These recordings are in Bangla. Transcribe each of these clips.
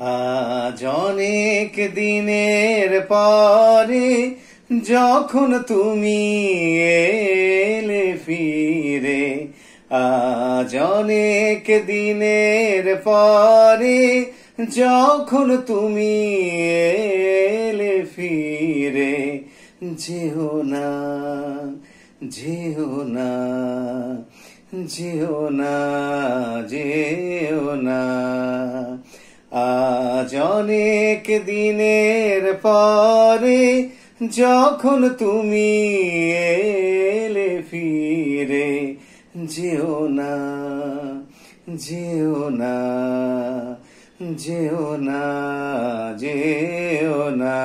আজ অনেক দিনের পরে যখন তুমি এলে ফিরে, আজ অনেক দিনের পরে যখন তুমি এলে ফিরে, যেও না যেও না যেও না যেও না। আজ অনেক দিনের পরে যখন তুমি এলে ফিরে, যেও না যেও না যেও না যেও না।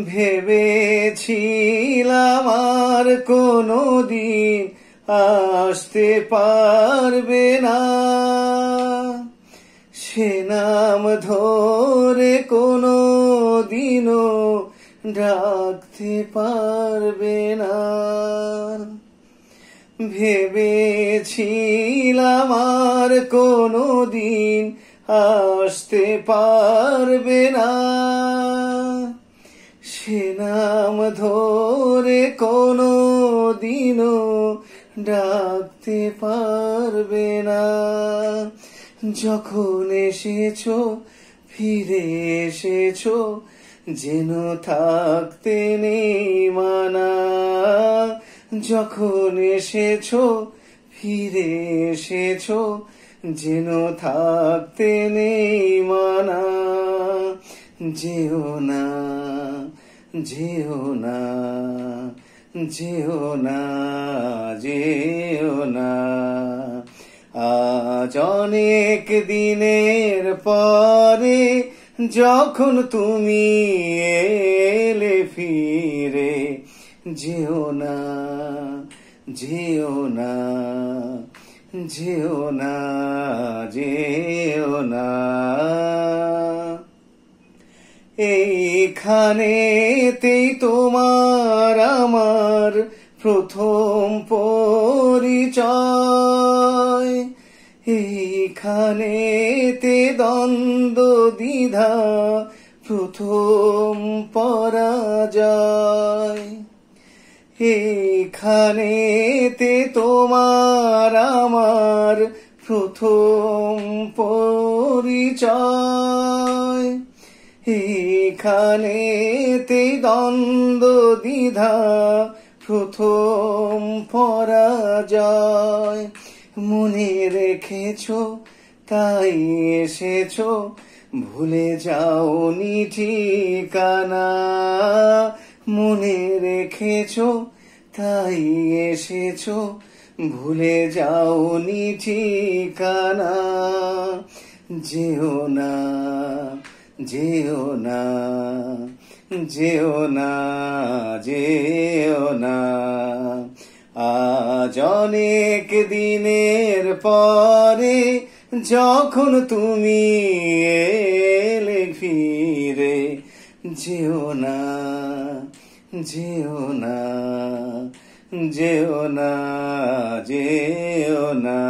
ভেবেছিলাম আর কোনোদিন আসতে পারবে না, সে নাম ধরে কোনোদিনও ডাকতে পারবে না। ভেবেছিলাম আর কোনোদিন আসতে পারবে না, সে নাম ধরে কোনোদিনও ডাকতে পারবে না। যখন এসেছো ফিরে এসেছো, যেন থাকতে নেই মানা। যখন এসেছো ফিরে এসেছো, যেন থাকতে নেই মানা। যেও না যেও না যেও না যেও না। আজ অনেক দিনের পরে যখন তুমি এলে ফিরে, যেও না যেও না যেও না যেও না। এইখানেতেই তোমার আমার প্রথম পরিচয়, এইখানেতে দ্বন্দ্ব দ্বিধা প্রথম পরাজয়। এইখানেতে তোমার আমার প্রথম পরিচয়, এইখানেতে দ্বন্দ্ব দ্বিধা প্রথম পরাজয়। মনে রেখেছো তাই এসেছো, ভুলে যাওনি ঠিকানা। মনে রেখেছো তাই এসেছো, ভুলে যাওনি ঠিকানা। যেও না যেও না যেও না যেও না। আজ অনেক দিনের পরে যখন তুমি এলে ফিরে, যেও না যেও না যেও না যেও না।